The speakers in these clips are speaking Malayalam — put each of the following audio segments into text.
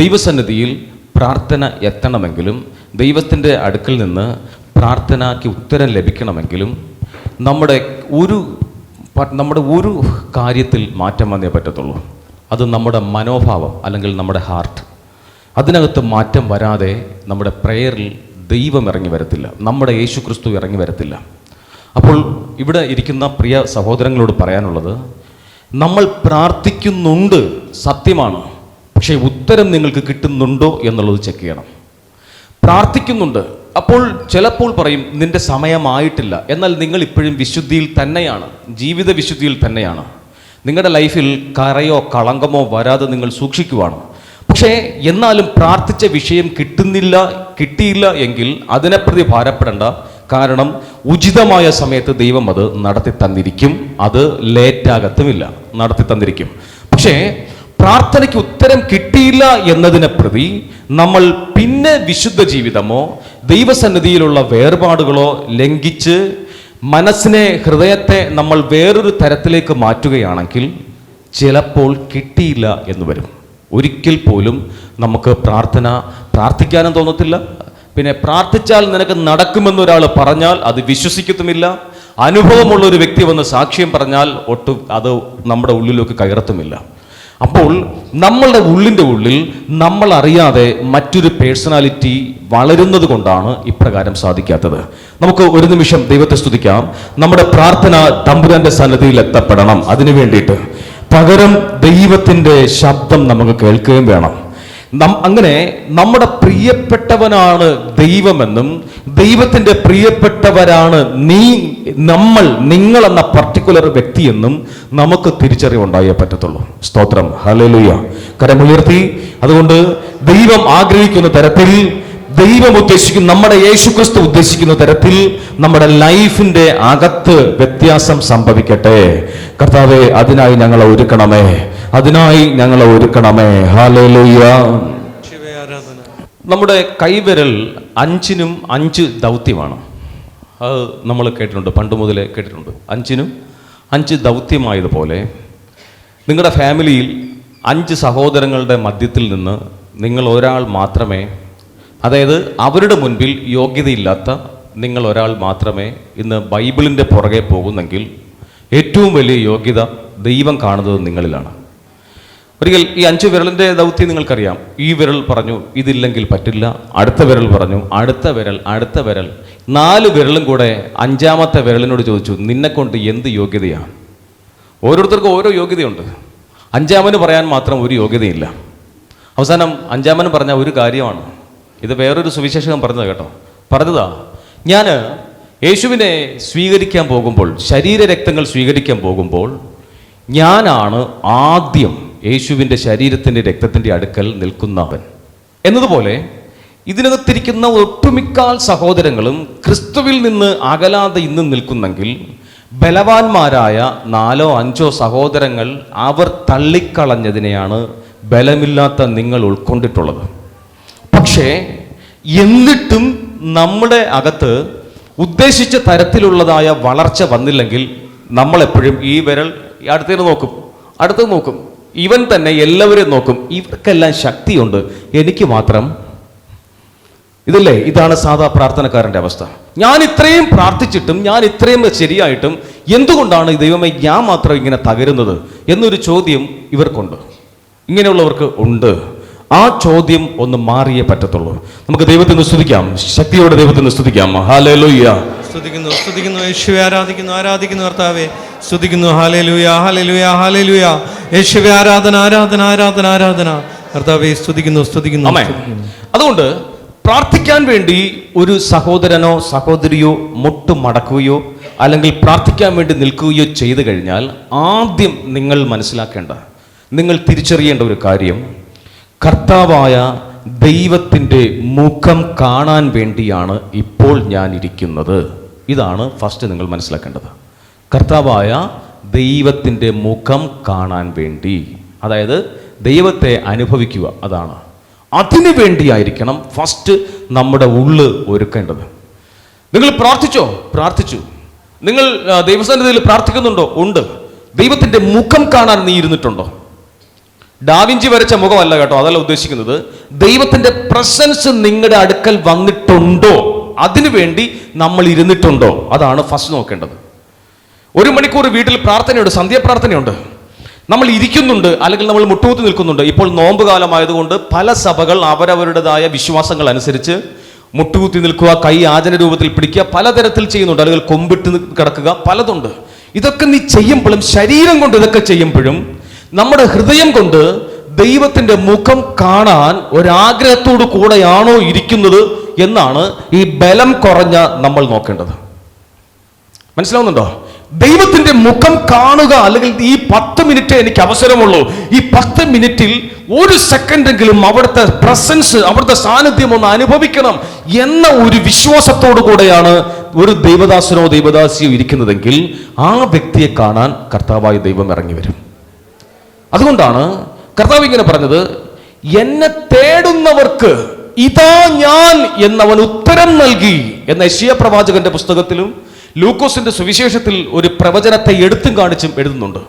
ദൈവസന്നിധിയിൽ പ്രാർത്ഥന എത്തണമെങ്കിലും ദൈവത്തിൻ്റെ അടുക്കൽ നിന്ന് പ്രാർത്ഥനയ്ക്ക് ഉത്തരം ലഭിക്കണമെങ്കിലും നമ്മുടെ ഒരു കാര്യത്തിൽ മാറ്റം വന്നേ പറ്റത്തുള്ളൂ. അത് നമ്മുടെ മനോഭാവം അല്ലെങ്കിൽ നമ്മുടെ ഹാർട്ട്. അതിനകത്ത് മാറ്റം വരാതെ നമ്മുടെ പ്രേയറിൽ ദൈവം ഇറങ്ങി വരത്തില്ല, നമ്മുടെ യേശു ക്രിസ്തു ഇറങ്ങി വരത്തില്ല. അപ്പോൾ ഇവിടെ ഇരിക്കുന്ന പ്രിയ സഹോദരങ്ങളോട് പറയാനുള്ളത്, നമ്മൾ പ്രാർത്ഥിക്കുന്നുണ്ട്, സത്യമാണ്. പക്ഷേ ഉത്തരം നിങ്ങൾക്ക് കിട്ടുന്നുണ്ടോ എന്നുള്ളത് ചെക്ക് ചെയ്യണം. പ്രാർത്ഥിക്കുന്നുണ്ട്, അപ്പോൾ ചിലപ്പോൾ പറയും നിന്റെ സമയമായിട്ടില്ല. എന്നാൽ നിങ്ങൾ ഇപ്പോഴും വിശുദ്ധിയിൽ തന്നെയാണ്, ജീവിത വിശുദ്ധിയിൽ തന്നെയാണ്. നിങ്ങളുടെ ലൈഫിൽ കറയോ കളങ്കമോ വരാതെ നിങ്ങൾ സൂക്ഷിക്കുവാണ്. പക്ഷേ എന്നാലും പ്രാർത്ഥിച്ച വിഷയം കിട്ടിയില്ല എങ്കിൽ അതിനെപ്രതി ഭാരപ്പെടേണ്ട. കാരണം ഉചിതമായ സമയത്ത് ദൈവം അത് നടത്തി തന്നിരിക്കും. അത് ലേറ്റാകത്തുമില്ല, നടത്തി തന്നിരിക്കും. പക്ഷേ പ്രാർത്ഥനയ്ക്ക് ഉത്തരം കിട്ടിയില്ല എന്നതിനെ പ്രതി നമ്മൾ പിന്നെ വിശുദ്ധ ജീവിതമോ ദൈവസന്നിധിയിലുള്ള വേർപാടുകളോ ലംഘിച്ച് മനസ്സിനെ, ഹൃദയത്തെ നമ്മൾ വേറൊരു തരത്തിലേക്ക് മാറ്റുകയാണെങ്കിൽ ചിലപ്പോൾ കിട്ടിയില്ല എന്ന് വരും. ഒരിക്കൽ പോലും നമുക്ക് പ്രാർത്ഥിക്കാനും തോന്നത്തില്ല. പിന്നെ പ്രാർത്ഥിച്ചാൽ നിനക്ക് നടക്കുമെന്നൊരാൾ പറഞ്ഞാൽ അത് വിശ്വസിക്കത്തുമില്ല. അനുഭവമുള്ള ഒരു വ്യക്തി വന്ന് സാക്ഷ്യം പറഞ്ഞാൽ ഒട്ടും അത് നമ്മുടെ ഉള്ളിലേക്ക് കയറത്തുമില്ല. അപ്പോൾ നമ്മളുടെ ഉള്ളിൽ നമ്മൾ അറിയാതെ മറ്റൊരു പേഴ്സണാലിറ്റി വളരുന്നത് കൊണ്ടാണ് ഇപ്രകാരം സാധിക്കാത്തത്. നമുക്ക് ഒരു നിമിഷം ദൈവത്തെ സ്തുതിക്കാം. നമ്മുടെ പ്രാർത്ഥന തമ്പുരാന്റെ സന്നിധിയിൽ എത്തപ്പെടണം. അതിനു വേണ്ടിയിട്ട് പകരം ദൈവത്തിൻ്റെ ശബ്ദം നമുക്ക് കേൾക്കുകയും വേണം. അങ്ങനെ നമ്മുടെ പ്രിയപ്പെട്ടവനാണ് ദൈവമെന്നും ദൈവത്തിൻ്റെ പ്രിയപ്പെട്ടവരാണ് നിങ്ങൾ എന്ന പർട്ടിക്കുലർ വ്യക്തിയെന്നും നമുക്ക് തിരിച്ചറിവുണ്ടായേ പറ്റത്തുള്ളൂ. സ്തോത്രം, ഹല്ലേലൂയ. കരമുയർത്തി. അതുകൊണ്ട് ദൈവം ആഗ്രഹിക്കുന്ന തരത്തിൽ, ദൈവം ഉദ്ദേശിക്കുന്ന, നമ്മുടെ യേശുക്രിസ്തു ഉദ്ദേശിക്കുന്ന തരത്തിൽ നമ്മുടെ ലൈഫിന്റെ അകത്ത് വ്യത്യാസം സംഭവിക്കട്ടെ. കർത്താവേ, അതിനായി ഞങ്ങളെ ഒരുക്കണമേ, ഹല്ലേലൂയ. നമ്മുടെ കൈവിരൽ 5-നും 5 ദൗത്യമാണ്. അത് നമ്മൾ കേട്ടിട്ടുണ്ട്, പണ്ട് മുതലേ കേട്ടിട്ടുണ്ട്. 5-നും 5 ദൗത്യമായതുപോലെ നിങ്ങളുടെ ഫാമിലിയിൽ 5 സഹോദരങ്ങളുടെ മധ്യത്തിൽ നിന്ന് നിങ്ങൾ ഒരാൾ മാത്രമേ, അതായത് അവരുടെ മുൻപിൽ യോഗ്യതയില്ലാത്ത നിങ്ങൾ ഒരാൾ മാത്രമേ ഇന്ന് ബൈബിളിൻ്റെ പുറകെ പോകുന്നെങ്കിൽ ഏറ്റവും വലിയ യോഗ്യത ദൈവം കാണുന്നത് നിങ്ങളിലാണ്. ഒരിക്കൽ ഈ 5 വിരലിൻ്റെ ദൗത്യം നിങ്ങൾക്കറിയാം. ഈ വിരൽ പറഞ്ഞു ഇതില്ലെങ്കിൽ പറ്റില്ല, അടുത്ത വിരൽ പറഞ്ഞു, അടുത്ത വിരൽ 4 വിരലും കൂടെ 5ാമത്തെ വിരലിനോട് ചോദിച്ചു, നിന്നെക്കൊണ്ട് എന്ത് യോഗ്യതയാണ്? ഓരോരുത്തർക്കും ഓരോ യോഗ്യതയുണ്ട്. 5ാമന് പറയാൻ മാത്രം ഒരു യോഗ്യതയില്ല. അവസാനം 5ാമന് പറഞ്ഞ ഒരു കാര്യമാണ്. ഇത് വേറൊരു സുവിശേഷകൻ പറഞ്ഞത് കേട്ടോ. പറഞ്ഞതാ, ഞാൻ യേശുവിനെ സ്വീകരിക്കാൻ പോകുമ്പോൾ, ശരീരരക്തങ്ങൾ സ്വീകരിക്കാൻ പോകുമ്പോൾ ഞാനാണ് ആദ്യം യേശുവിൻ്റെ ശരീരത്തിൻ്റെ രക്തത്തിൻ്റെ അടുക്കൽ നിൽക്കുന്നവൻ എന്നതുപോലെ ഇതിനകത്തിരിക്കുന്ന ഒട്ടുമിക്കാൽ സഹോദരങ്ങളും ക്രിസ്തുവിൽ നിന്ന് അകലാതെ ഇന്നും നിൽക്കുന്നെങ്കിൽ ബലവാന്മാരായ 4-5 സഹോദരങ്ങൾ അവർ തള്ളിക്കളഞ്ഞതിനെയാണ് ബലമില്ലാത്ത നിങ്ങൾ ഉൾക്കൊണ്ടിട്ടുള്ളത്. പക്ഷേ എന്നിട്ടും നമ്മുടെ അകത്ത് ഉദ്ദേശിച്ച തരത്തിലുള്ളതായ വളർച്ച വന്നില്ലെങ്കിൽ നമ്മളെപ്പോഴും ഈ വിരൽ അടുത്തത് നോക്കും, ഇവൻ തന്നെ എല്ലാവരെയും നോക്കും. ഇവർക്കെല്ലാം ശക്തിയുണ്ട്, എനിക്ക് മാത്രം ഇതല്ലേ? ഇതാണ് സാധാ പ്രാർത്ഥനക്കാരൻ്റെ അവസ്ഥ. ഞാൻ ഇത്രയും പ്രാർത്ഥിച്ചിട്ടും, ഞാൻ ഇത്രയും ശരിയായിട്ടും എന്തുകൊണ്ടാണ് ദൈവമേ ഞാൻ മാത്രം ഇങ്ങനെ തകരുന്നത് എന്നൊരു ചോദ്യം ഇവർക്കുണ്ട്, ഇങ്ങനെയുള്ളവർക്ക് ഉണ്ട്. ആ ചോദ്യം ഒന്ന് മാറിയേ പറ്റത്തുള്ളൂ. നമുക്ക് ദൈവത്തിന് സ്തുതിക്കാം, ശക്തിയോടെ ദൈവത്തിന് സ്തുതിക്കാം. ഹല്ലേലൂയ. സ്തുതിക്കുന്നു യേശുവേ, ആരാധിക്കുന്നു കർത്താവേ, സ്തുതിക്കുന്നു. ഹല്ലേലൂയ. യേശുവേ, ആരാധന കർത്താവേ, സ്തുതിക്കുന്നു. അതുകൊണ്ട് പ്രാർത്ഥിക്കാൻ വേണ്ടി ഒരു സഹോദരനോ സഹോദരിയോ മുട്ടുമടക്കുകയോ അല്ലെങ്കിൽ പ്രാർത്ഥിക്കാൻ വേണ്ടി നിൽക്കുകയോ ചെയ്തു കഴിഞ്ഞാൽ ആദ്യം നിങ്ങൾ മനസ്സിലാക്കേണ്ട, നിങ്ങൾ തിരിച്ചറിയേണ്ട ഒരു കാര്യം, കർത്താവായ ദൈവത്തിൻ്റെ മുഖം കാണാൻ വേണ്ടിയാണ് ഇപ്പോൾ ഞാൻ ഇരിക്കുന്നത്. ഇതാണ് ഫസ്റ്റ് നിങ്ങൾ മനസ്സിലാക്കേണ്ടത്. കർത്താവായ ദൈവത്തിൻ്റെ മുഖം കാണാൻ വേണ്ടി, അതായത് ദൈവത്തെ അനുഭവിക്കുക, അതാണ്. അതിനു വേണ്ടിയായിരിക്കണം ഫസ്റ്റ് നമ്മുടെ ഉള്ള് ഒരുക്കേണ്ടത്. നിങ്ങൾ പ്രാർത്ഥിച്ചു. നിങ്ങൾ ദൈവസന്നിധിയിൽ പ്രാർത്ഥിക്കുന്നുണ്ടോ? ഉണ്ട്. ദൈവത്തിൻ്റെ മുഖം കാണാൻ നീ ഇരുന്നിട്ടുണ്ടോ? ഡാവിഞ്ചി വരച്ച മുഖമല്ല കേട്ടോ, അതല്ല ഉദ്ദേശിക്കുന്നത്. ദൈവത്തിന്റെ പ്രസൻസ് നിങ്ങളുടെ അടുക്കൽ വന്നിട്ടുണ്ടോ, അതിനുവേണ്ടി നമ്മൾ ഇരുന്നിട്ടുണ്ടോ, അതാണ് ഫസ്റ്റ് നോക്കേണ്ടത്. 1 മണിക്കൂർ വീട്ടിൽ പ്രാർത്ഥനയുണ്ട്, സന്ധ്യാപ്രാർത്ഥനയുണ്ട്, നമ്മൾ ഇരിക്കുന്നുണ്ട്, അല്ലെങ്കിൽ നമ്മൾ മുട്ടുകുത്തി നിൽക്കുന്നുണ്ട്. ഇപ്പോൾ നോമ്പ് കാലമായതുകൊണ്ട് പല സഭകൾ അവരവരുടേതായ വിശ്വാസങ്ങൾ അനുസരിച്ച് മുട്ടുകുത്തി നിൽക്കുക, കൈ ആചന രൂപത്തിൽ പിടിക്കുക, പലതരത്തിൽ ചെയ്യുന്നുണ്ട്, അല്ലെങ്കിൽ കൊമ്പിട്ട് കിടക്കുക, പലതുണ്ട്. ഇതൊക്കെ നീ ചെയ്യുമ്പോഴും, ശരീരം കൊണ്ട് ഇതൊക്കെ ചെയ്യുമ്പോഴും, നമ്മുടെ ഹൃദയം കൊണ്ട് ദൈവത്തിന്റെ മുഖം കാണാൻ ഒരാഗ്രഹത്തോടു കൂടെയാണോ ഇരിക്കുന്നത് എന്നാണ് ഈ ബലം കുറഞ്ഞ നമ്മൾ നോക്കേണ്ടത്. മനസ്സിലാവുന്നുണ്ടോ? ദൈവത്തിന്റെ മുഖം കാണുക, അല്ലെങ്കിൽ ഈ 10 മിനിറ്റ് എനിക്ക് അവസരമുള്ളൂ, ഈ 10 മിനിറ്റിൽ 1 സെക്കൻഡെങ്കിലും അവിടുത്തെ പ്രസൻസ്, അവിടുത്തെ സാന്നിധ്യം ഒന്ന് അനുഭവിക്കണം എന്ന ഒരു വിശ്വാസത്തോടു കൂടെയാണ് ഒരു ദൈവദാസനോ ദൈവദാസിയോ ഇരിക്കുന്നതെങ്കിൽ ആ വ്യക്തിയെ കാണാൻ കർത്താവായ ദൈവം ഇറങ്ങി വരും. അതുകൊണ്ടാണ് കർത്താവ് ഇങ്ങനെ പറഞ്ഞത്, എന്നെ തേടുന്നവർക്ക് ഇതാ ഞാൻ എന്നവൻ ഉത്തരം നൽകി എന്ന യെശയ്യാ പ്രവാചകന്റെ പുസ്തകത്തിലും ലൂക്കോസിന്റെ സുവിശേഷത്തിൽ ഒരു പ്രവചനത്തെ എടുത്തും കാണിച്ചും എഴുതുന്നുണ്ട്.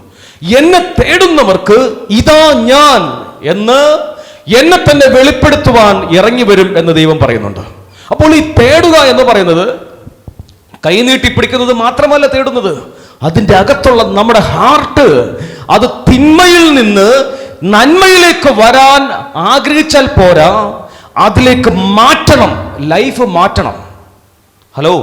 എന്നെ തേടുന്നവർക്ക് ഇതാ ഞാൻ എന്ന് എന്നെ തന്നെ വെളിപ്പെടുത്തുവാൻ ഇറങ്ങി വരും എന്ന് ദൈവം പറയുന്നുണ്ട്. അപ്പോൾ ഈ തേടുക എന്ന് പറയുന്നത് കൈനീട്ടി പിടിക്കുന്നത് മാത്രമല്ല തേടുന്നത്, അതിൻ്റെ അകത്തുള്ള നമ്മുടെ ഹാർട്ട് അത് തിന്മയിൽ നിന്ന് നന്മയിലേക്ക് വരാൻ ആഗ്രഹിച്ചാൽ പോരാ, അതിലേക്ക് മാറ്റണം, ലൈഫ് മാറ്റണം. ഹലോ,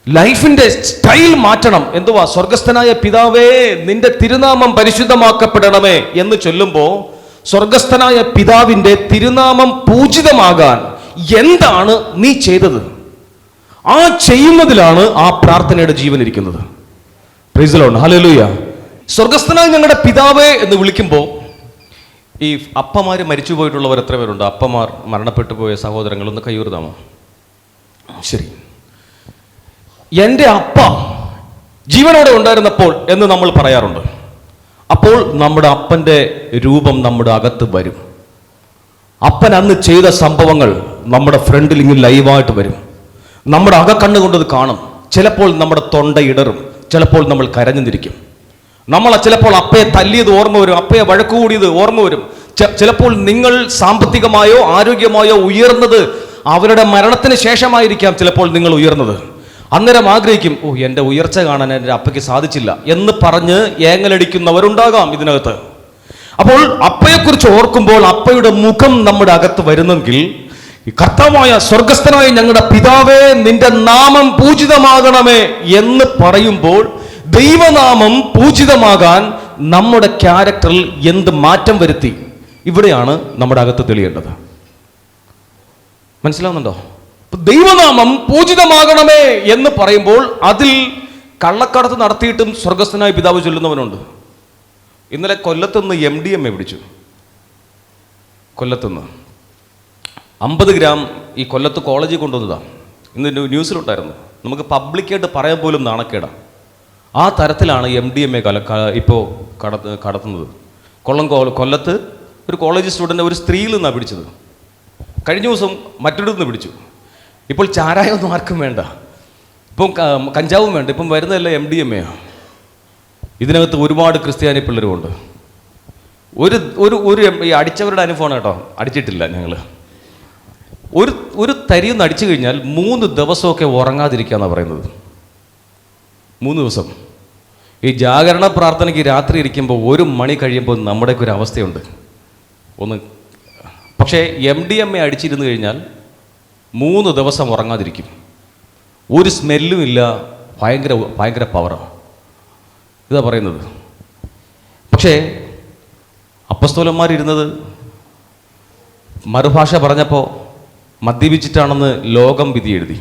ലൈഫിന്റെ സ്റ്റൈൽ മാറ്റണം. എന്തുവാ? സ്വർഗസ്ഥനായ പിതാവേ നിന്റെ തിരുനാമം പരിശുദ്ധമാക്കപ്പെടണമേ എന്ന് ചൊല്ലുമ്പോൾ സ്വർഗസ്ഥനായ പിതാവിന്റെ തിരുനാമം പൂജിതമാകാൻ എന്താണ് നീ ചെയ്തത്? ആ ചെയ്യുന്നതിലാണ് ആ പ്രാർത്ഥനയുടെ ജീവൻ ഇരിക്കുന്നത്. Praise the Lord, hallelujah. സ്വർഗസ്ഥനായ ഞങ്ങളുടെ പിതാവേ എന്ന് വിളിക്കുമ്പോൾ, ഈ അപ്പമാര് മരിച്ചു പോയിട്ടുള്ളവർ എത്ര പേരുണ്ട്? അപ്പമാർ മരണപ്പെട്ടു പോയ സഹോദരങ്ങളൊന്ന് കൈയൂർതാമോ? ശരി. എൻ്റെ അപ്പ ജീവനോടെ ഉണ്ടായിരുന്നപ്പോൾ എന്ന് നമ്മൾ പറയാറുണ്ട്. അപ്പോൾ നമ്മുടെ അപ്പൻ്റെ രൂപം നമ്മുടെ അകത്ത് വരും. അപ്പൻ അന്ന് ചെയ്ത സംഭവങ്ങൾ നമ്മുടെ ഫ്രണ്ടിൽ ഇങ്ങനെ ലൈവായിട്ട് വരും. നമ്മുടെ അകക്കണ്ണുകൊണ്ടത് കാണും. ചിലപ്പോൾ നമ്മുടെ തൊണ്ട ഇടറും, ചിലപ്പോൾ നമ്മൾ കരഞ്ഞുനിരിക്കും. ചിലപ്പോൾ അപ്പയെ തല്ലിയത് ഓർമ്മ വരും, അപ്പയെ വഴക്കുകൂടിയത് ഓർമ്മ വരും. ചിലപ്പോൾ നിങ്ങൾ സാമ്പത്തികമായോ ആരോഗ്യമായോ ഉയർന്നത് അവരുടെ മരണത്തിന് ശേഷമായിരിക്കാം ചിലപ്പോൾ നിങ്ങൾ ഉയർന്നത്. അന്നേരം ആഗ്രഹിക്കും, എൻ്റെ ഉയർച്ച കാണാൻ എൻ്റെ അപ്പയ്ക്ക് സാധിച്ചില്ല എന്ന് പറഞ്ഞ് ഏങ്ങലടിക്കുന്നവരുണ്ടാകാം ഇതിനകത്ത്. അപ്പോൾ അപ്പയെക്കുറിച്ച് ഓർക്കുമ്പോൾ അപ്പയുടെ മുഖം നമ്മുടെ അകത്ത് വരുന്നെങ്കിൽ, കർത്താവായ സ്വർഗസ്ഥനായ ഞങ്ങളുടെ പിതാവേ നിന്റെ നാമം പൂജിതമാകണമേ എന്ന് പറയുമ്പോൾ ദൈവനാമം പൂജിതമാകാൻ നമ്മുടെ ക്യാരക്ടറിൽ എന്ത് മാറ്റം വരുത്തി, ഇവിടെയാണ് നമ്മുടെ അകത്ത് തെളിയേണ്ടത്. മനസ്സിലാവുന്നുണ്ടോ? ദൈവനാമം പൂജിതമാകണമേ എന്ന് പറയുമ്പോൾ അതിൽ കള്ളക്കടത്ത് നടത്തിയിട്ടും സ്വർഗസ്ഥനായ പിതാവ് ചൊല്ലുന്നവനുണ്ട്. ഇന്നലെ കൊല്ലത്തുനിന്ന് MDMA പിടിച്ചു. കൊല്ലത്തുനിന്ന് 50 ഗ്രാം ഈ കൊല്ലത്ത് കോളേജിൽ കൊണ്ടുവന്നതാണ്. ഇന്ന് ന്യൂസിലുണ്ടായിരുന്നു. നമുക്ക് പബ്ലിക്കായിട്ട് പറയാൻ പോലും നാണക്കേടാ. ആ തരത്തിലാണ് MDMA ഇപ്പോൾ കടത്തുന്നത്. കൊല്ലത്ത് ഒരു കോളേജ് സ്റ്റുഡൻ്റ് ഒരു സ്ത്രീയിൽ നിന്നാണ് പിടിച്ചത്. കഴിഞ്ഞ ദിവസം മറ്റൊരിടത്ത് നിന്ന് പിടിച്ചു. ഇപ്പോൾ ചാരായമൊന്നും ആർക്കും വേണ്ട, ഇപ്പം കഞ്ചാവും വേണ്ട, ഇപ്പം വരുന്നതല്ല MDMA. ഇതിനകത്ത് ഒരുപാട് ക്രിസ്ത്യാനി പിള്ളേരുമുണ്ട്. ഒരു ഈ അടിച്ചവരുടെ അനുഭവമാണ് കേട്ടോ, അടിച്ചിട്ടില്ല ഞങ്ങൾ. ഒരു തരിയൊന്ന് അടിച്ചു കഴിഞ്ഞാൽ 3 ദിവസമൊക്കെ ഉറങ്ങാതിരിക്കാന്നാണ് പറയുന്നത്. 3 ദിവസം. ഈ ജാഗരണ പ്രാർത്ഥനയ്ക്ക് രാത്രി ഇരിക്കുമ്പോൾ 1 മണി കഴിയുമ്പോൾ നമ്മുടെയൊക്കെ ഒരു അവസ്ഥയുണ്ട് ഒന്ന്. പക്ഷേ MDMA അടിച്ചിരുന്നു കഴിഞ്ഞാൽ 3 ദിവസം ഉറങ്ങാതിരിക്കും. ഒരു സ്മെല്ലും ഇല്ല, ഭയങ്കര പവറാണ്. ഇതാ പറയുന്നത്. പക്ഷേ അപ്പസ്തോലന്മാരിരുന്നത് മറുഭാഷ പറഞ്ഞപ്പോൾ മദ്യപിച്ചിട്ടാണെന്ന് ലോകം വിധി എഴുതി,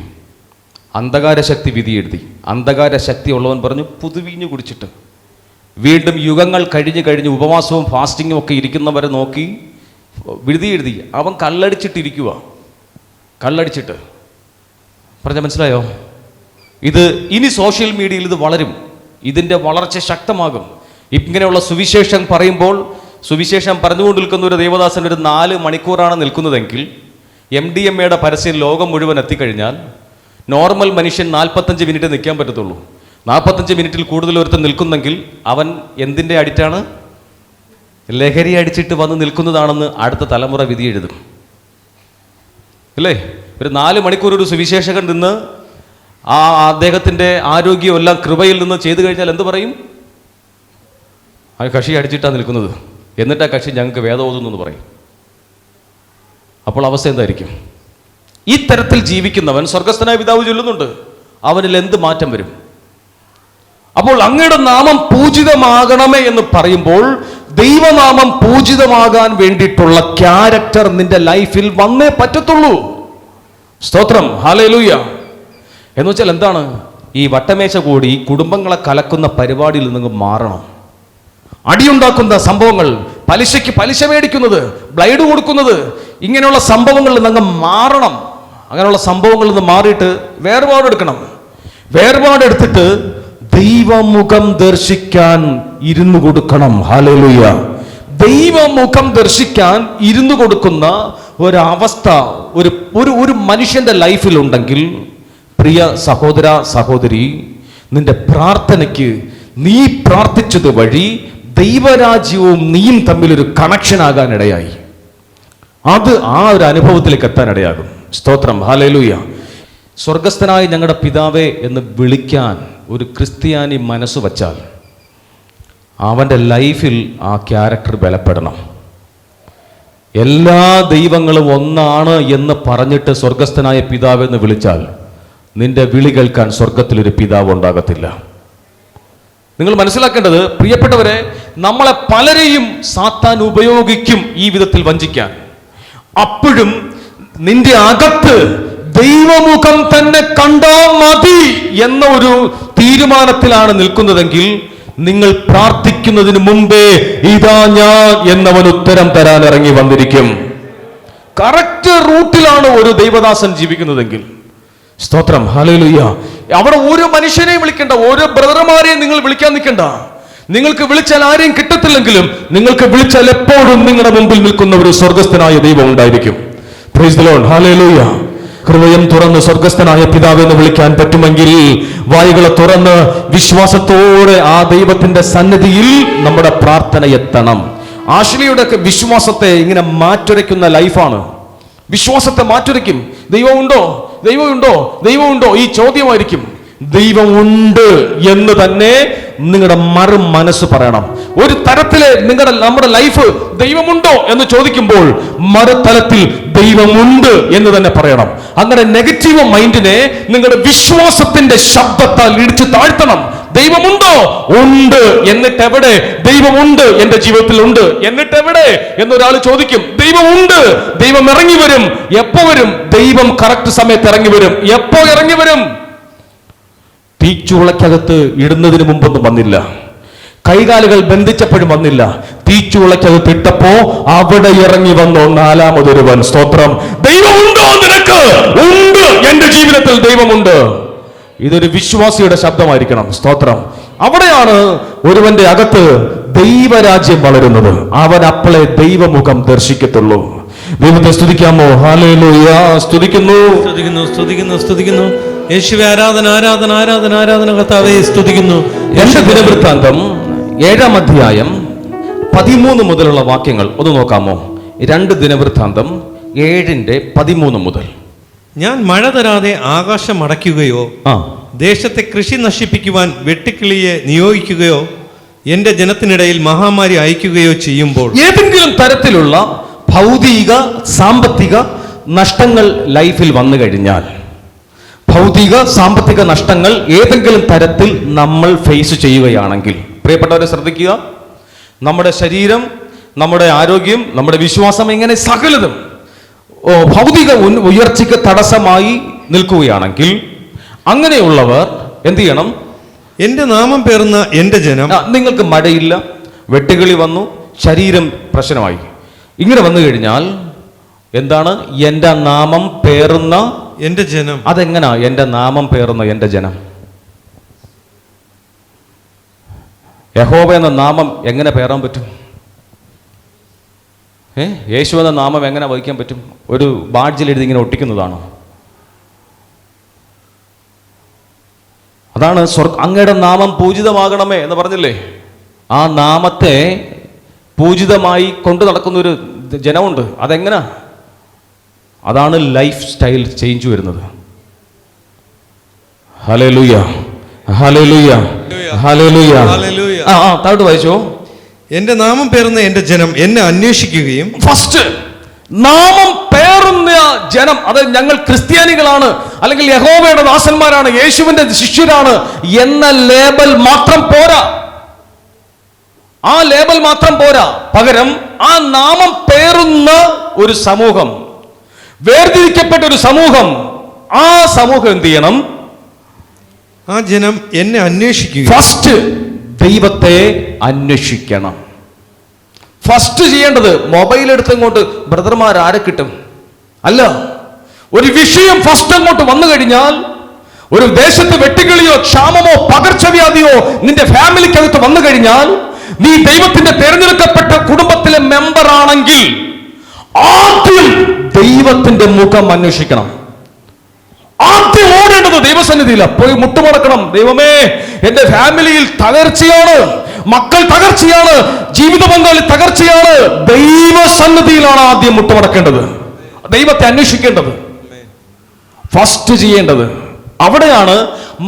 അന്ധകാര ശക്തി വിധി എഴുതി. അന്ധകാര ശക്തി ഉള്ളവൻ പറഞ്ഞു പുതുവീഞ്ഞു കുടിച്ചിട്ട്. വീണ്ടും യുഗങ്ങൾ കഴിഞ്ഞ് ഉപവാസവും ഫാസ്റ്റിങ്ങും ഒക്കെ ഇരിക്കുന്നവരെ നോക്കി വിധി എഴുതി. അവൻ കള്ളടിച്ചിട്ടിരിക്കുക. കള്ളടിച്ചിട്ട് പറഞ്ഞാൽ മനസ്സിലായോ? ഇത് ഇനി സോഷ്യൽ മീഡിയയിൽ ഇത് വളരും, ഇതിൻ്റെ വളർച്ച ശക്തമാകും. ഇങ്ങനെയുള്ള സുവിശേഷം പറയുമ്പോൾ, സുവിശേഷം പറഞ്ഞുകൊണ്ട് നിൽക്കുന്ന ഒരു ദേവദാസൻ ഒരു 4 മണിക്കൂറാണ് നിൽക്കുന്നതെങ്കിൽ MDMAയുടെ പരസ്യം ലോകം മുഴുവൻ എത്തിക്കഴിഞ്ഞാൽ നോർമൽ മനുഷ്യൻ 45 മിനിറ്റ് നിൽക്കാൻ പറ്റത്തുള്ളൂ. 45 മിനിറ്റിൽ കൂടുതൽ ഒരുത്തൻ നിൽക്കുന്നെങ്കിൽ അവൻ എന്തിൻ്റെ അഡിക്റ്റാണ്? ലഹരി അടിച്ചിട്ട് വന്ന് നിൽക്കുന്നതാണെന്ന് അടുത്ത തലമുറ വിധി എഴുതും. അല്ലേ? ഒരു 4 മണിക്കൂർ ഒരു സുവിശേഷകൻ നിന്ന് ആ അദ്ദേഹത്തിൻ്റെ ആരോഗ്യമെല്ലാം കൃപയിൽ നിന്ന് ചെയ്തു കഴിഞ്ഞാൽ എന്ത് പറയും? ആ കക്ഷി അടിച്ചിട്ടാണ് നിൽക്കുന്നത്, എന്നിട്ട് ആ കക്ഷി ഞങ്ങൾക്ക് വേദം ഓതുന്നു എന്ന് പറയും. അപ്പോൾ അവസ്ഥ എന്തായിരിക്കും? ഈ തരത്തിൽ ജീവിക്കുന്നവൻ സ്വർഗസ്ഥനായ പിതാവ് ചൊല്ലുന്നുണ്ട്, അവനിൽ എന്ത് മാറ്റം വരും? അപ്പോൾ അങ്ങയുടെ നാമം പൂജിതമാകണമേ എന്ന് പറയുമ്പോൾ ദൈവനാമം പൂജിതമാകാൻ വേണ്ടിയിട്ടുള്ള ക്യാരക്ടർ നിന്റെ ലൈഫിൽ വന്നേ പറ്റത്തുള്ളൂ. സ്തോത്രം, ഹല്ലേലൂയ. എന്ന് വെച്ചാൽ എന്താണ്? ഈ വട്ടമേശ കൂടി കുടുംബങ്ങളെ കലക്കുന്ന പരിപാടിയിൽ നിന്ന് മാറണം. അടിയുണ്ടാക്കുന്ന സംഭവങ്ങൾ, പലിശയ്ക്ക് പലിശ മേടിക്കുന്നത്, ബ്ലൈഡ് കൊടുക്കുന്നത്, ഇങ്ങനെയുള്ള സംഭവങ്ങളിൽ നിന്ന് മാറണം. അങ്ങനെയുള്ള സംഭവങ്ങളിൽ നിന്ന് മാറിയിട്ട് വേർപാടെടുക്കണം. വേർപാടെടുത്തിട്ട് ദൈവമുഖം ദർശിക്കാൻ ഇരുന്നു കൊടുക്കണം. ഹല്ലേലൂയ. ദൈവമുഖം ദർശിക്കാൻ ഇരുന്നു കൊടുക്കുന്ന ഒരവസ്ഥ ഒരു മനുഷ്യന്റെ ലൈഫിൽ ഉണ്ടെങ്കിൽ, പ്രിയ സഹോദര സഹോദരി, നിന്റെ പ്രാർത്ഥനയ്ക്ക് നീ പ്രാർത്ഥിച്ചത് വഴി ദൈവരാജ്യവും നീയും തമ്മിലൊരു കണക്ഷൻ ആകാൻ ഇടയായി. അത് ആ ഒരു അനുഭവത്തിലേക്ക് എത്താൻ ഇടയാകും. സ്തോത്രം, ഹല്ലേലൂയ. സ്വർഗസ്ഥനായ ഞങ്ങളുടെ പിതാവേ എന്ന് വിളിക്കാൻ ഒരു ക്രിസ്ത്യാനി മനസ്സ് വച്ചാൽ അവൻ്റെ ലൈഫിൽ ആ ക്യാരക്ടർ ബലപ്പെടണം. എല്ലാ ദൈവങ്ങളും ഒന്നാണ് എന്ന് പറഞ്ഞിട്ട് സ്വർഗസ്ഥനായ പിതാവ് എന്ന് വിളിച്ചാൽ നിന്റെ വിളി കേൾക്കാൻ സ്വർഗത്തിലൊരു പിതാവ് ഉണ്ടാകത്തില്ല. നിങ്ങൾ മനസ്സിലാക്കേണ്ടത്, പ്രിയപ്പെട്ടവരെ, നമ്മളെ പലരെയും സാത്താൻ ഉപയോഗിക്കും ഈ വിധത്തിൽ വഞ്ചിക്കാൻ. അപ്പോഴും നിന്റെ അകത്ത് ദൈവമുഖം തന്നെ കണ്ടാൽ മതി എന്ന ഒരു തീരുമാനത്തിലാണ് നിൽക്കുന്നതെങ്കിൽ, നിങ്ങൾ പ്രാർത്ഥിക്കുന്നതിന് മുമ്പേ ഇതാ ഞാൻ എന്നവൻ ഉത്തരം തരാൻ ഇറങ്ങി വന്നിരിക്കും. കറക്റ്റ് റൂട്ടിലാണ് ഒരു ദൈവദാസൻ ജീവിക്കുന്നതെങ്കിൽ, സ്തോത്രം, ഹല്ലേലൂയ. അവിടെ ഓരോ മനുഷ്യനെയും വിളിക്കണ്ട, ഓരോ ബ്രദർമാരെയും നിങ്ങൾ വിളിക്കാൻ നിൽക്കണ്ട. നിങ്ങൾക്ക് വിളിച്ചാൽ ആരെയും കിട്ടത്തില്ലെങ്കിലും നിങ്ങൾക്ക് വിളിച്ചാൽ എപ്പോഴും നിങ്ങളുടെ മുമ്പിൽ നിൽക്കുന്ന ഒരു സ്വർഗസ്ഥനായ ദൈവം ഉണ്ടായിരിക്കും. Praise the Lord, hallelujah. ഹൃദയം തുറന്ന് സ്വർഗസ്ഥനായ പിതാവെന്ന് വിളിക്കാൻ പറ്റുമെങ്കിൽ വായുകളെ തുറന്ന് വിശ്വാസത്തോടെ ആ ദൈവത്തിന്റെ സന്നിധിയിൽ നമ്മുടെ പ്രാർത്ഥന എത്തണം. ആശ്ലിയുടെ വിശ്വാസത്തെ ഇങ്ങനെ മാറ്റുരയ്ക്കുന്ന ലൈഫാണ്. വിശ്വാസത്തെ മാറ്റുരയ്ക്കും. ദൈവമുണ്ടോ, ദൈവമുണ്ടോ, ദൈവമുണ്ടോ, ഈ ചോദ്യമായിരിക്കും. ദൈവമുണ്ട് എന്ന് തന്നെ നിങ്ങളുടെ മറു മനസ്സ് പറയണം. ഒരു തരത്തില് നമ്മുടെ ലൈഫ് ദൈവമുണ്ടോ എന്ന് ചോദിക്കുമ്പോൾ മറുതലത്തിൽ ദൈവമുണ്ട് എന്ന് തന്നെ പറയണം. അങ്ങനെ നെഗറ്റീവ് മൈൻഡിനെ നിങ്ങളുടെ വിശ്വാസത്തിന്റെ ശബ്ദത്താൽ ഇടിച്ചു താഴ്ത്തണം. ദൈവമുണ്ടോ? ഉണ്ട്. എന്നിട്ട് എവിടെ? ദൈവമുണ്ട്, എന്റെ ജീവിതത്തിൽ ഉണ്ട്. എന്നിട്ട് എവിടെ എന്നൊരാൾ ചോദിക്കും. ദൈവമുണ്ട്. ദൈവം ഇറങ്ങി വരും. എപ്പോ വരും? ദൈവം കറക്റ്റ് സമയത്ത് ഇറങ്ങി വരും. എപ്പോ ഇറങ്ങി വരും? തീച്ചുളയ്ക്കകത്ത് ഇടുന്നതിന് മുമ്പൊന്നും വന്നില്ല. കൈകാലുകൾ ബന്ധിച്ചപ്പോഴും വന്നില്ല. തീച്ചുളയ്ക്കകത്ത് ഇട്ടപ്പോ അവിടെ ഇറങ്ങി വന്നു നാലാമതൊരുവൻ. സ്തോത്രം. ദൈവമുണ്ടോ നിനക്ക്? ഉണ്ട്, എന്റെ ജീവിതത്തിൽ ദൈവമുണ്ട്. ഇതൊരു വിശ്വാസിയുടെ ശബ്ദമായിരിക്കണം. സ്തോത്രം. അവിടെയാണ് ഒരുവന്റെ അകത്ത് ദൈവരാജ്യം വളരുന്നത്. അവൻ അപ്പോഴേ ദൈവമുഖം ദർശിക്കത്തുള്ളൂ. ദൈവത്തെ സ്തുതിക്കാമോ? ഹല്ലേലൂയ. സ്തുതിക്കുന്നു, സ്തുതിക്കുന്നു, സ്തുതിക്കുന്നു, സ്തുതിക്കുന്നു. യേശുവേ, ആരാധന, ആരാധന, ആരാധന, ആരാധന. കർത്താവേ, സ്തുതിക്കുന്നു. എന്റെ ദിനവൃത്താന്തം 7-ാം അധ്യായം 13 മുതലുള്ള വാക്യങ്ങൾ ഒന്ന് നോക്കാമോ? 2 ദിനവൃത്താന്തം 7:13 മുതൽ. ഞാൻ മഴ തരാതെ ആകാശം അടയ്ക്കുകയോ ദേശത്തെ കൃഷി നശിപ്പിക്കുവാൻ വെട്ടുക്കിളിയെ നിയോഗിക്കുകയോ എന്റെ ജനത്തിനിടയിൽ മഹാമാരി അയക്കുകയോ ചെയ്യുമ്പോൾ, ഏതെങ്കിലും തരത്തിലുള്ള ഭൗതിക സാമ്പത്തിക നഷ്ടങ്ങൾ ലൈഫിൽ വന്നു കഴിഞ്ഞാൽ, ഭൗതിക സാമ്പത്തിക നഷ്ടങ്ങൾ ഏതെങ്കിലും തരത്തിൽ നമ്മൾ ഫേസ് ചെയ്യുകയാണെങ്കിൽ, പ്രിയപ്പെട്ടവരെ ശ്രദ്ധിക്കുക, നമ്മുടെ ശരീരം, നമ്മുടെ ആരോഗ്യം, നമ്മുടെ വിശ്വാസം, ഇങ്ങനെ സകലതും ഭൗതിക ഉയർച്ചയ്ക്ക് തടസ്സമായി നിൽക്കുകയാണെങ്കിൽ, അങ്ങനെയുള്ളവർ എന്ത് ചെയ്യണം? എന്റെ നാമം പേറുന്ന എന്റെ ജനം. നിങ്ങൾക്ക് മഴയില്ല, വെട്ടുകിളി വന്നു, ശരീരം പ്രശ്നമായി, ഇങ്ങനെ വന്നു കഴിഞ്ഞാൽ എന്താണ്? എന്റെ നാമം പേറുന്ന എന്റെ ജനം. അതെങ്ങനാ എന്റെ നാമം പേറുന്ന എന്റെ ജനം? യഹോവ എന്ന നാമം എങ്ങനെ പേറാൻ പറ്റും? യേശു എന്ന നാമം എങ്ങനെ വഹിക്കാൻ പറ്റും? ഒരു ബാഡ്ജിൽ എഴുതി ഇങ്ങനെ ഒട്ടിക്കുന്നതാണോ? അതാണ് അങ്ങയുടെ നാമം പൂജിതമാകണമേ എന്ന് പറഞ്ഞില്ലേ? ആ നാമത്തെ പൂജിതമായി കൊണ്ടു നടക്കുന്ന ഒരു ജനമുണ്ട്. അതെങ്ങനാ? അതാണ് ലൈഫ് സ്റ്റൈൽ ചേഞ്ച് വരുന്നത്. Hallelujah, hallelujah, hallelujah. താഴോട്ട് വായിച്ചോ. എന്റെ നാമം പേറുന്ന എന്റെ ജനം എന്നെ അന്വേഷിക്കുകയും. ഫസ്റ്റ് നാമം പേറുന്ന ജനം, അത് ഞങ്ങൾ ക്രിസ്ത്യാനികളാണ്, അല്ലെങ്കിൽ യഹോവയുടെ ദാസന്മാരാണ്, യേശുവിന്റെ ശിഷ്യരാണ് എന്ന ലേബൽ മാത്രം പോരാ. ആ ലേബൽ മാത്രം പോരാ. പകരം ആ നാമം പേറുന്ന ഒരു സമൂഹം, വേർതിരിക്കപ്പെട്ട ഒരു സമൂഹം, ആ സമൂഹം എന്ത് ചെയ്യണം? ആ ജനം എന്നെ അന്വേഷിക്കുക. ഫസ്റ്റ് ദൈവത്തെ അന്വേഷിക്കണം. ഫസ്റ്റ് ചെയ്യേണ്ടത് മൊബൈൽ എടുത്ത് ഇങ്ങോട്ട് ബ്രദർമാർ ആരെ കിട്ടും അല്ല. ഒരു വിഷയം ഫസ്റ്റ് അങ്ങോട്ട് വന്നു കഴിഞ്ഞാൽ, ഒരു ദേശത്ത് വെട്ടുകിളിയോ ക്ഷാമമോ പകർച്ചവ്യാധിയോ നിന്റെ ഫാമിലിക്കകത്ത് വന്നു കഴിഞ്ഞാൽ, നീ ദൈവത്തിന്റെ തെരഞ്ഞെടുക്കപ്പെട്ട കുടുംബത്തിലെ മെമ്പർ ആണെങ്കിൽ ആദ്യം ദൈവത്തിന്റെ മുഖം അന്വേഷിക്കണം. ആദ്യം ഓടേണ്ടത് ദൈവസന്നിധിയില്ല. പോയി മുട്ടുമടക്കണം. ദൈവമേ, എന്റെ ഫാമിലിയിൽ തകർച്ചയാണ്, മക്കൾ തകർച്ചയാണ്, ജീവിത പങ്കാളി തകർച്ചയാണ്. ദൈവസന്നിധിയിലാണ് ആദ്യം മുട്ടുമടക്കേണ്ടത്, ദൈവത്തെ അന്വേഷിക്കേണ്ടത്, ഫസ്റ്റ് ചെയ്യേണ്ടത്. അവിടെയാണ്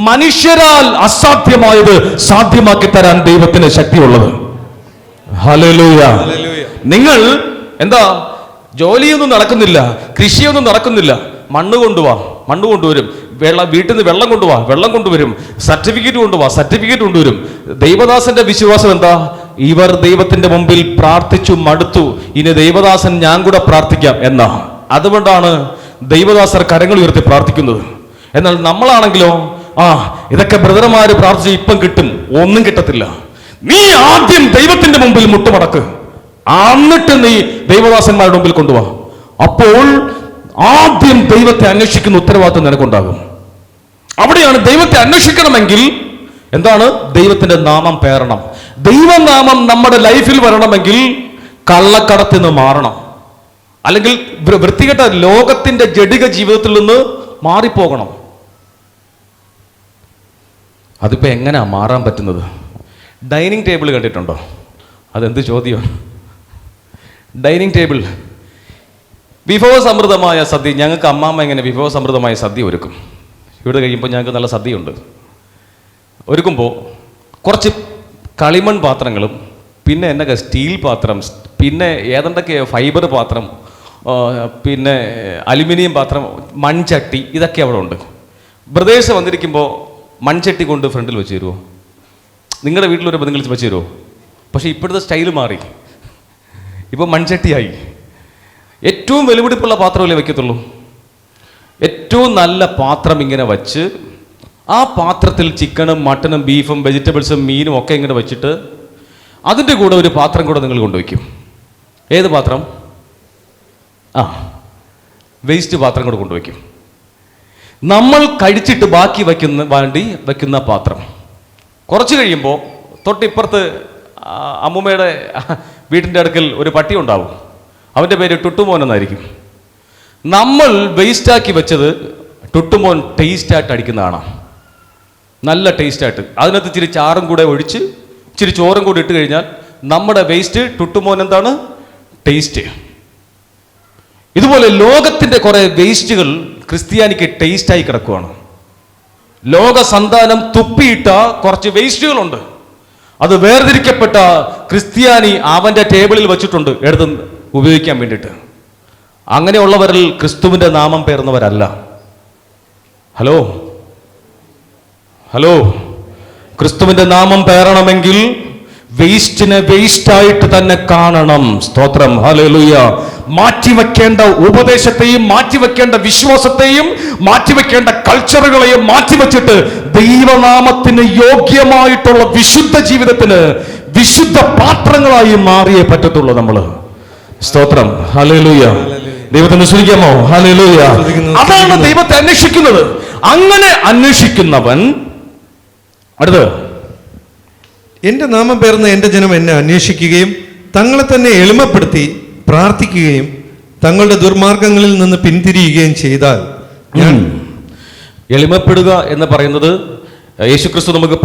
മനുഷ്യരാൽ അസാധ്യമായത് സാധ്യമാക്കി തരാൻ ദൈവത്തിന് ശക്തിയുള്ളത്. ഹല്ലേലൂയ. നിങ്ങൾ എന്താ, ജോലിയൊന്നും നടക്കുന്നില്ല, കൃഷിയൊന്നും നടക്കുന്നില്ല, മണ്ണ് കൊണ്ടുവാ, മണ്ണ് കൊണ്ടുവരും. വീട്ടിൽ നിന്ന് വെള്ളം കൊണ്ടുവാ, വെള്ളം കൊണ്ടുവരും. സർട്ടിഫിക്കറ്റ് കൊണ്ടുവാ, സർട്ടിഫിക്കറ്റ് കൊണ്ടുവരും. ദൈവദാസന്റെ വിശ്വാസം എന്താ? ഇവർ ദൈവത്തിന്റെ മുമ്പിൽ പ്രാർത്ഥിച്ചു മടുത്തു, ഇനി ദൈവദാസൻ ഞാൻ കൂടെ പ്രാർത്ഥിക്കാം എന്നാ. അതുകൊണ്ടാണ് ദൈവദാസർ കരങ്ങൾ ഉയർത്തി പ്രാർത്ഥിക്കുന്നത്. എന്നാൽ നമ്മളാണെങ്കിലോ, ഇതൊക്കെ ബ്രദർമാര് പ്രാർത്ഥിച്ച് ഇപ്പം കിട്ടും, ഒന്നും കിട്ടത്തില്ല. നീ ആദ്യം ദൈവത്തിന്റെ മുമ്പിൽ മുട്ടുമടക്ക്, എന്നിട്ട് നീ ദൈവദാസന്മാരുടെ മുമ്പിൽ കൊണ്ടുപോവാ. അപ്പോൾ ആദ്യം ദൈവത്തെ അന്വേഷിക്കുന്ന ഉത്തരവാദിത്വം നിനക്കുണ്ടാകും. അവിടെയാണ് ദൈവത്തെ അന്വേഷിക്കണമെങ്കിൽ എന്താണ്? ദൈവത്തിന്റെ നാമം പേറണം. ദൈവനാമം നമ്മുടെ ലൈഫിൽ വരണമെങ്കിൽ കള്ളക്കടത്തിൽ നിന്ന് മാറണം, അല്ലെങ്കിൽ വൃത്തികെട്ട ലോകത്തിന്റെ ജഡിക ജീവിതത്തിൽ നിന്ന് മാറിപ്പോകണം. അതിപ്പോ എങ്ങനെയാ മാറാൻ പറ്റുന്നത്? ഡൈനിങ് ടേബിൾ കണ്ടിട്ടുണ്ടോ? അതെന്ത് ചോദ്യമാണ്? ഡൈനിങ് ടേബിൾ, വിഭവസമൃദ്ധമായ സദ്യ. ഞങ്ങൾക്ക് അമ്മാമ്മ ഇങ്ങനെ വിഭവസമൃദ്ധമായ സദ്യ ഒരുക്കും. ഇവിടെ കഴിയുമ്പോൾ ഞങ്ങൾക്ക് നല്ല സദ്യയുണ്ട്. ഒരുക്കുമ്പോൾ കുറച്ച് കളിമൺ പാത്രങ്ങളും, പിന്നെ എന്നൊക്കെ സ്റ്റീൽ പാത്രം, പിന്നെ ഏതെണ്ടൊക്കെ ഫൈബർ പാത്രം, പിന്നെ അലുമിനിയം പാത്രം, മൺചട്ടി, ഇതൊക്കെ അവിടെ ഉണ്ട്. ബ്രദേഴ്സ് വന്നിരിക്കുമ്പോൾ മൺചട്ടി കൊണ്ട് ഫ്രണ്ടിൽ വെച്ച് തരുമോ? നിങ്ങളുടെ വീട്ടിൽ വരുമ്പോൾ നിങ്ങൾ വെച്ച് തരുമോ? പക്ഷേ ഇപ്പോഴത്തെ സ്റ്റൈൽ മാറി, ഇപ്പോൾ മൺചട്ടിയായി. ഏറ്റവും വെലുപിടിപ്പുള്ള പാത്രമല്ലേ വയ്ക്കത്തുള്ളൂ. ഏറ്റവും നല്ല പാത്രം ഇങ്ങനെ വച്ച്, ആ പാത്രത്തിൽ ചിക്കനും മട്ടനും ബീഫും വെജിറ്റബിൾസും മീനും ഒക്കെ ഇങ്ങനെ വെച്ചിട്ട്, അതിൻ്റെ കൂടെ ഒരു പാത്രം കൂടെ നിങ്ങൾ കൊണ്ടുവയ്ക്കും. ഏത് പാത്രം? വേസ്റ്റ് പാത്രം കൂടെ കൊണ്ടുവയ്ക്കും. നമ്മൾ കഴിച്ചിട്ട് ബാക്കി വയ്ക്കുന്ന പാത്രം. കുറച്ച് കഴിയുമ്പോൾ തൊട്ടിപ്പുറത്ത് അമ്മൂമ്മയുടെ വീട്ടിൻ്റെ അടുക്കൽ ഒരു പട്ടി ഉണ്ടാവും. അവൻ്റെ പേര് ടുട്ടുമോൻ എന്നായിരിക്കും. നമ്മൾ വേസ്റ്റാക്കി വെച്ചത് ടുട്ടുമോൻ ടേസ്റ്റായിട്ട് അടിക്കുന്നതാണ്, നല്ല ടേസ്റ്റായിട്ട്. അതിനകത്ത് ഇച്ചിരി ചാറും കൂടെ ഒഴിച്ച് ഇച്ചിരി ചോറും കൂടി ഇട്ട് കഴിഞ്ഞാൽ നമ്മുടെ വേസ്റ്റ് ടുട്ടുമോൻ എന്താണ്? ടേസ്റ്റ്. ഇതുപോലെ ലോകത്തിൻ്റെ കുറേ വേസ്റ്റുകൾ ക്രിസ്ത്യാനിക്ക് ടേസ്റ്റായി കിടക്കുകയാണ്. ലോക സന്താനം തുപ്പിയിട്ട കുറച്ച് വേസ്റ്റുകളുണ്ട്. അത് വേർതിരിക്കപ്പെട്ട ക്രിസ്ത്യാനി അവൻ്റെ ടേബിളിൽ വെച്ചിട്ടുണ്ട്, എടുത്ത് ഉപയോഗിക്കാൻ വേണ്ടിയിട്ട്. അങ്ങനെയുള്ളവരിൽ ക്രിസ്തുവിൻ്റെ നാമം പേർന്നവരല്ല. ഹലോ ഹലോ ക്രിസ്തുവിൻ്റെ നാമം പേറണമെങ്കിൽ വേസ്റ്റിനെ വേസ്റ്റായിട്ട് തന്നെ കാണണം. സ്തോത്രം, ഹല്ലേലൂയ. മാറ്റിവെക്കേണ്ട ഉപദേശത്തെയും മാറ്റിവെക്കേണ്ട വിശ്വാസത്തെയും മാറ്റിവെക്കേണ്ട കൾച്ചറുകളെയും മാറ്റിവെച്ചിട്ട് ദൈവനാമത്തിന് യോഗ്യമായിട്ടുള്ള വിശുദ്ധ ജീവിതത്തിന് വിശുദ്ധ പാത്രങ്ങളായി മാറിയേ പറ്റത്തുള്ളൂ നമ്മള്. സ്തോത്രം, ഹല്ലേലൂയ. ദൈവത്തെ സ്തുതിക്കാമോ? ഹല്ലേലൂയ. അതാണ് ദൈവത്തെ അന്വേഷിക്കുന്നത്. അങ്ങനെ അന്വേഷിക്കുന്നവൻ, അടുത്ത്, എന്റെ നാമം പേർന്ന എന്റെ ജനം എന്നെ അന്വേഷിക്കുകയും തങ്ങളെ തന്നെ എളിമപ്പെടുത്തി പ്രാർത്ഥിക്കുകയും തങ്ങളുടെ ദുർമാർഗങ്ങളിൽ നിന്ന് പിന്തിരിയുകയും ചെയ്താൽ ഞാൻ. എളിമപ്പെടുക എന്ന് പറയുന്നത് യേശുക്രിസ്തു നമുക്ക്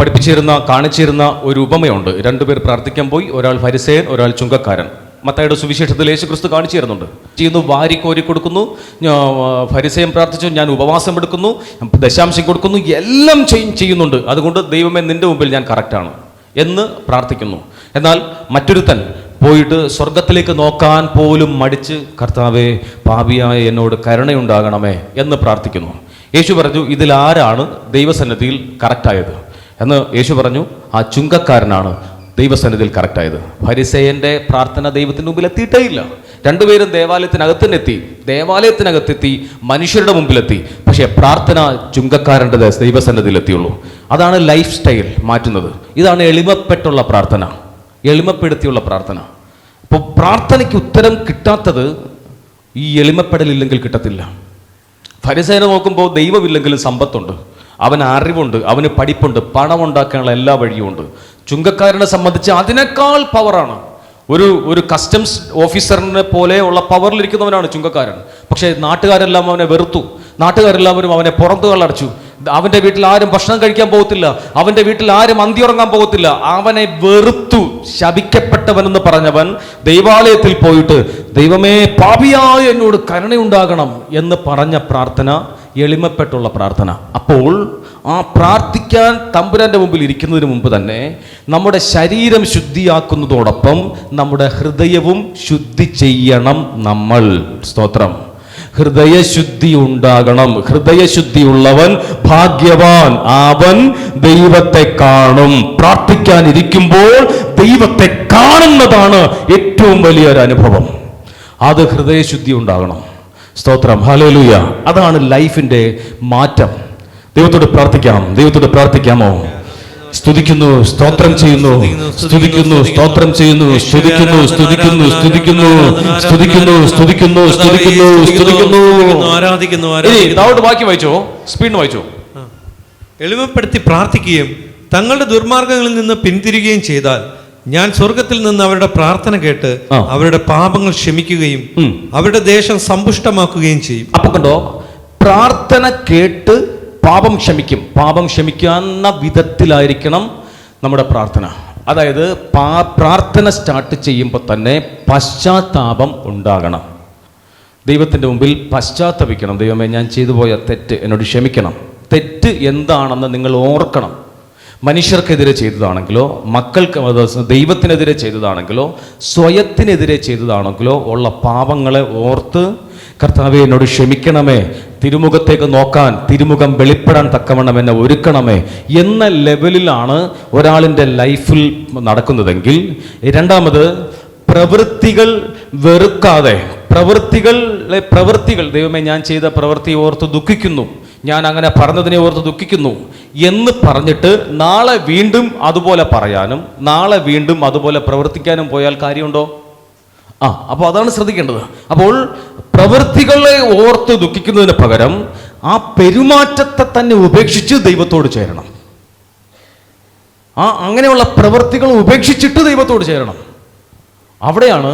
കാണിച്ചിരുന്ന ഒരു ഉപമയുണ്ട്. രണ്ടുപേർ പ്രാർത്ഥിക്കാൻ പോയി, ഒരാൾ ഫരിസേയൻ, ഒരാൾ ചുങ്കക്കാരൻ. മത്തായിയുടെ സുവിശേഷത്തിൽ യേശുക്രിസ്തു കാണിച്ചു തരുന്നുണ്ട്. വാരി കോരി കൊടുക്കുന്നു. ഫരിസേയൻ പ്രാർത്ഥിച്ചു, ഞാൻ ഉപവാസം എടുക്കുന്നു, ദശാംശം കൊടുക്കുന്നു, എല്ലാം ചെയ്യുന്നുണ്ട്, അതുകൊണ്ട് ദൈവമേ നിന്റെ മുമ്പിൽ ഞാൻ കറക്റ്റാണ് എന്ന് പ്രാർത്ഥിക്കുന്നു. എന്നാൽ മറ്റൊരുത്തൻ പോയിട്ട് സ്വർഗത്തിലേക്ക് നോക്കാൻ പോലും മടിച്ച്, കർത്താവേ പാപിയായ എന്നോട് കരുണയുണ്ടാകണമേ എന്ന് പ്രാർത്ഥിക്കുന്നു. യേശു പറഞ്ഞു, ഇതിലാരാണ് ദൈവസന്നിധിയിൽ കറക്റ്റായത് എന്ന് യേശു പറഞ്ഞു, ആ ചുങ്കക്കാരനാണ് ദൈവസന്നിധിയിൽ കറക്റ്റായത്. ഫരിസേയന്റെ പ്രാർത്ഥന ദൈവത്തിന് മുമ്പിൽ എത്തിയിട്ടേ ഇല്ല. രണ്ടുപേരും ദേവാലയത്തിനകത്തെത്തി മനുഷ്യരുടെ മുമ്പിലെത്തി. പക്ഷേ പ്രാർത്ഥന ചുങ്കക്കാരൻ്റെ ദൈവസന്നിധിയിൽ എത്തിയുള്ളൂ. അതാണ് ലൈഫ് സ്റ്റൈൽ മാറ്റുന്നത്. ഇതാണ് എളിമപ്പെട്ടുള്ള പ്രാർത്ഥന, എളിമപ്പെടുത്തിയുള്ള പ്രാർത്ഥന. അപ്പോൾ പ്രാർത്ഥനയ്ക്ക് ഉത്തരം കിട്ടാത്തത് ഈ എളിമപ്പെടലില്ലെങ്കിൽ കിട്ടത്തില്ല. ഫരിസേയനെ നോക്കുമ്പോൾ ദൈവമില്ലെങ്കിലും സമ്പത്തുണ്ട്, അവന് അറിവുണ്ട്, അവന് പഠിപ്പുണ്ട്, പണം ഉണ്ടാക്കാനുള്ള എല്ലാ വഴിയുമുണ്ട്. ചുങ്കക്കാരനെ സംബന്ധിച്ച് അതിനേക്കാൾ പവറാണ്. ഒരു കസ്റ്റംസ് ഓഫീസറിനെ പോലെ ഉള്ള പവറിലിരിക്കുന്നവനാണ് ചുങ്കക്കാരൻ. പക്ഷേ നാട്ടുകാരെല്ലാം അവനെ വെറുത്തു, നാട്ടുകാരെല്ലാവരും അവനെ പുറത്തു കളടച്ചു. അവൻ്റെ വീട്ടിൽ ആരും ഭക്ഷണം കഴിക്കാൻ പോകത്തില്ല, അവൻ്റെ വീട്ടിൽ ആരും അന്തിയുറങ്ങാൻ പോകത്തില്ല. അവനെ വെറുത്തു. ശപിക്കപ്പെട്ടവനെന്ന് പറഞ്ഞവൻ ദൈവാലയത്തിൽ പോയിട്ട്, ദൈവമേ പാപിയായ എന്നോട് കരുണയുണ്ടാകണം എന്ന് പറഞ്ഞ പ്രാർത്ഥന എളിമപ്പെട്ടുള്ള പ്രാർത്ഥന. അപ്പോൾ ആ പ്രാർത്ഥിക്കാൻ തമ്പുരാന്റെ മുമ്പിൽ ഇരിക്കുന്നതിന് മുമ്പ് തന്നെ നമ്മുടെ ശരീരം ശുദ്ധിയാക്കുന്നതോടൊപ്പം നമ്മുടെ ഹൃദയവും ശുദ്ധി ചെയ്യണം നമ്മൾ. സ്തോത്രം. ഹൃദയശുദ്ധി ഉണ്ടാകണം. ഹൃദയശുദ്ധിയുള്ളവൻ ഭാഗ്യവാൻ, അവൻ ദൈവത്തെ കാണും. പ്രാർത്ഥിക്കാനിരിക്കുമ്പോൾ ദൈവത്തെ കാണുന്നതാണ് ഏറ്റവും വലിയൊരു അനുഭവം. അത് ഹൃദയശുദ്ധി ഉണ്ടാകണം. സ്തോത്രം. ഹല്ലേലൂയ. അതാണ് ലൈഫിന്റെ മാറ്റം. ദൈവത്തോട് പ്രാർത്ഥിക്കാം. ദൈവത്തോട് പ്രാർത്ഥിക്കാമോ? സ്തുതിക്കുന്നു, സ്തോത്രം ചെയ്യുന്നു, സ്തുതിക്കുന്നു, സ്തോത്രം ചെയ്യുന്നു, സ്തുതിക്കുന്നു, സ്തുതിക്കുന്നു, സ്തുതിക്കുന്നു, സ്തുതിക്കുന്നു, സ്തുതിക്കുന്നു, സ്തുതിക്കുന്നു, സ്തുതിക്കുന്നു, ആരാധിക്കുന്നു. ബാക്കി വായിച്ചോ, സ്പീഡ് വായിച്ചോ. എളിമപ്പെടുത്തി പ്രാർത്ഥിക്കുകയും തങ്ങളുടെ ദുർമാർഗങ്ങളിൽ നിന്ന് പിന്തിരികുകയും ചെയ്താൽ ഞാൻ സ്വർഗത്തിൽ നിന്ന് അവരുടെ പ്രാർത്ഥന കേട്ട് അവരുടെ പാപങ്ങൾ ക്ഷമിക്കുകയും അവരുടെ ദേശം സമ്പുഷ്ടമാക്കുകയും ചെയ്യും. അപ്പൊ കണ്ടോ, പ്രാർത്ഥന കേട്ട് പാപം ക്ഷമിക്കും. പാപം ക്ഷമിക്കാവുന്ന വിധത്തിലായിരിക്കണം നമ്മുടെ പ്രാർത്ഥന. അതായത് പ്രാർത്ഥന സ്റ്റാർട്ട് ചെയ്യുമ്പോൾ തന്നെ പശ്ചാത്താപം ഉണ്ടാകണം. ദൈവത്തിൻ്റെ മുമ്പിൽ പശ്ചാത്തപിക്കണം. ദൈവമേ, ഞാൻ ചെയ്തു പോയ തെറ്റ് എന്നോട് ക്ഷമിക്കണം. തെറ്റ് എന്താണെന്ന് നിങ്ങൾ ഓർക്കണം. മനുഷ്യർക്കെതിരെ ചെയ്തതാണെങ്കിലോ, മക്കൾക്ക് ദൈവത്തിനെതിരെ ചെയ്തതാണെങ്കിലോ, സ്വയത്തിനെതിരെ ചെയ്തതാണെങ്കിലോ ഉള്ള പാപങ്ങളെ ഓർത്ത്, കർത്താവേ എന്നോട് ക്ഷമിക്കണമേ, തിരുമുഖത്തേക്ക് നോക്കാൻ, തിരുമുഖം വെളിപ്പെടാൻ തക്കവണ്ണം എന്നെ ഒരുക്കണമേ എന്ന ലെവലിലാണ് ഒരാളിൻ്റെ ലൈഫിൽ നടക്കുന്നതെങ്കിൽ. രണ്ടാമത്, പ്രവൃത്തികൾ വെറുക്കാതെ, പ്രവൃത്തികൾ ദൈവമേ ഞാൻ ചെയ്ത പ്രവൃത്തി ഓർത്ത് ദുഃഖിക്കുന്നു, ഞാൻ അങ്ങനെ പറഞ്ഞതിനെ ഓർത്ത് ദുഃഖിക്കുന്നു എന്ന് പറഞ്ഞിട്ട് നാളെ വീണ്ടും അതുപോലെ പറയാനും നാളെ വീണ്ടും അതുപോലെ പ്രവർത്തിക്കാനും പോയാൽ കാര്യമുണ്ടോ? അപ്പോൾ അതാണ് ശ്രദ്ധിക്കേണ്ടത്. അപ്പോൾ പ്രവൃത്തികളെ ഓർത്ത് ദുഃഖിക്കുന്നതിന് പകരം ആ പെരുമാറ്റത്തെ തന്നെ ഉപേക്ഷിച്ച് ദൈവത്തോട് ചേരണം. അങ്ങനെയുള്ള പ്രവൃത്തികൾ ഉപേക്ഷിച്ചിട്ട് ദൈവത്തോട് ചേരണം. അവിടെയാണ്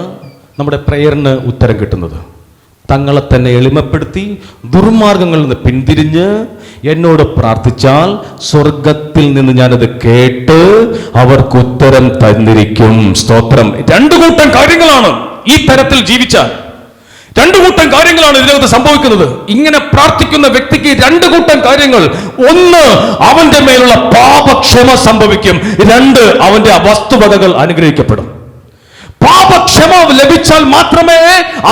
നമ്മുടെ പ്രേയറിന് ഉത്തരം കിട്ടുന്നത്. തങ്ങളെ തന്നെ എളിമപ്പെടുത്തി ദുർമാർഗങ്ങളിൽ നിന്ന് പിന്തിരിഞ്ഞ് എന്നോട് പ്രാർത്ഥിച്ചാൽ സ്വർഗത്തിൽ നിന്ന് ഞാനത് കേട്ട് അവർക്ക് ഉത്തരം തന്നിരിക്കും. സ്തോത്രം. രണ്ടു കൂട്ടം കാര്യങ്ങളാണ് ഈ തരത്തിൽ ജീവിച്ചാൽ, രണ്ടു കൂട്ടം കാര്യങ്ങളാണ് ഇതിനകത്ത് സംഭവിക്കുന്നത്. ഇങ്ങനെ പ്രാർത്ഥിക്കുന്ന വ്യക്തിക്ക് രണ്ടു കൂട്ടം കാര്യങ്ങൾ. ഒന്ന്, അവന്റെ മേലുള്ള പാപക്ഷമ സംഭവിക്കും. രണ്ട്, അവന്റെ വസ്തുവകകൾ അനുഗ്രഹിക്കപ്പെടും. പാപക്ഷമ ലഭിച്ചാൽ മാത്രമേ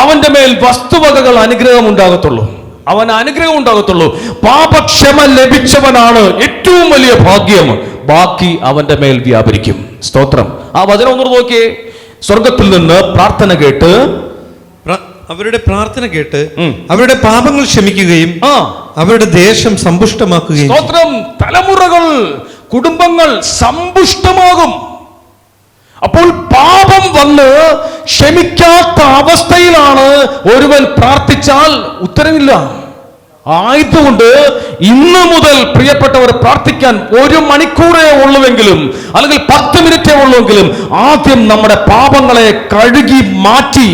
അവന്റെ മേൽ വസ്തുവകകൾ അനുഗ്രഹം ഉണ്ടാകത്തുള്ളൂ. അവന് അനുഗ്രഹം ഉണ്ടാകത്തുള്ളൂ. പാപക്ഷമ ലഭിച്ചവനാണ് ഏറ്റവും വലിയ ഭാഗ്യം. ബാക്കി അവന്റെ മേൽ വ്യാപരിക്കും. സ്തോത്രം. ആ വചനം ഒന്ന് നോക്കിയേ. സ്വർഗത്തിൽ നിന്ന് പ്രാർത്ഥന കേട്ട്, അവരുടെ പ്രാർത്ഥന കേട്ട് അവരുടെ പാപങ്ങൾ ക്ഷമിക്കുകയും അവരുടെ ദേശം സമ്പുഷ്ടമാക്കുകയും. സ്തോത്രം. തലമുറകൾ, കുടുംബങ്ങൾ സമ്പുഷ്ടമാകും. അപ്പോൾ പാപം വന്ന് ക്ഷമിക്കാത്ത അവസ്ഥയിലാണ് ഒരുവൻ പ്രാർത്ഥിച്ചാൽ ഉത്തരമില്ല. ആയതുകൊണ്ട് ഇന്ന് മുതൽ പ്രിയപ്പെട്ടവർ പ്രാർത്ഥിക്കാൻ 1 മണിക്കൂറേ ഉള്ളുവെങ്കിലും അല്ലെങ്കിൽ 10 മിനിറ്റേ ഉള്ളുവെങ്കിലും ആദ്യം നമ്മുടെ പാപങ്ങളെ കഴുകി മാറ്റി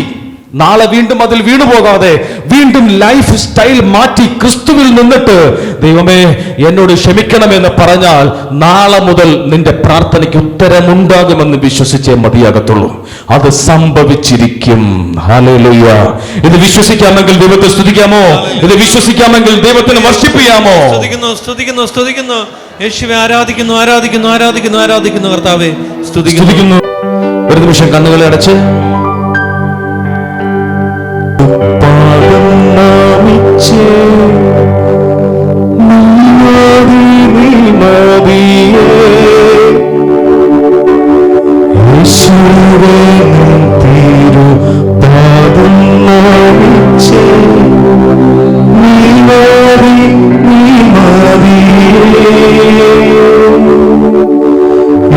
നാളെ വീണ്ടും അതിൽ വീണു പോകാതെ വീണ്ടും ലൈഫ് സ്റ്റൈൽ മാറ്റി ക്രിസ്തുവിൽ നിന്നിട്ട് ദൈവമേ എന്നോട് ക്ഷമിക്കണമെന്ന് പറഞ്ഞാൽ നാളെ മുതൽ നിന്റെ പ്രാർത്ഥനയ്ക്ക് ഉത്തരമുണ്ടാകുമെന്ന് വിശ്വസിച്ചേ മതിയാകത്തുള്ളൂ. അത് സംഭവിച്ചിരിക്കും. ഹല്ലേലൂയ. ഇത് വിശ്വസിക്കാമെങ്കിൽ ദൈവത്തെ സ്തുതിക്കാമോ? ഇത് വിശ്വസിക്കാമെങ്കിൽ ദൈവത്തിന് വർഷിപ്പിക്കാമോ? സ്തുതിക്കുന്നു യേശുവേ, ആരാധിക്കുന്നു കർത്താവേ, സ്തുതിക്കുന്നു. ഒരു നിമിഷം കണ്ണുകളെ അടച്ച്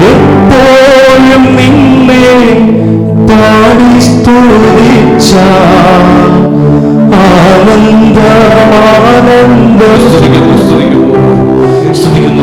എപ്പോഴും നിന്നെ പാടി സ്തുതിച്ച ആനന്ദ സ്തുതിക്കുന്നു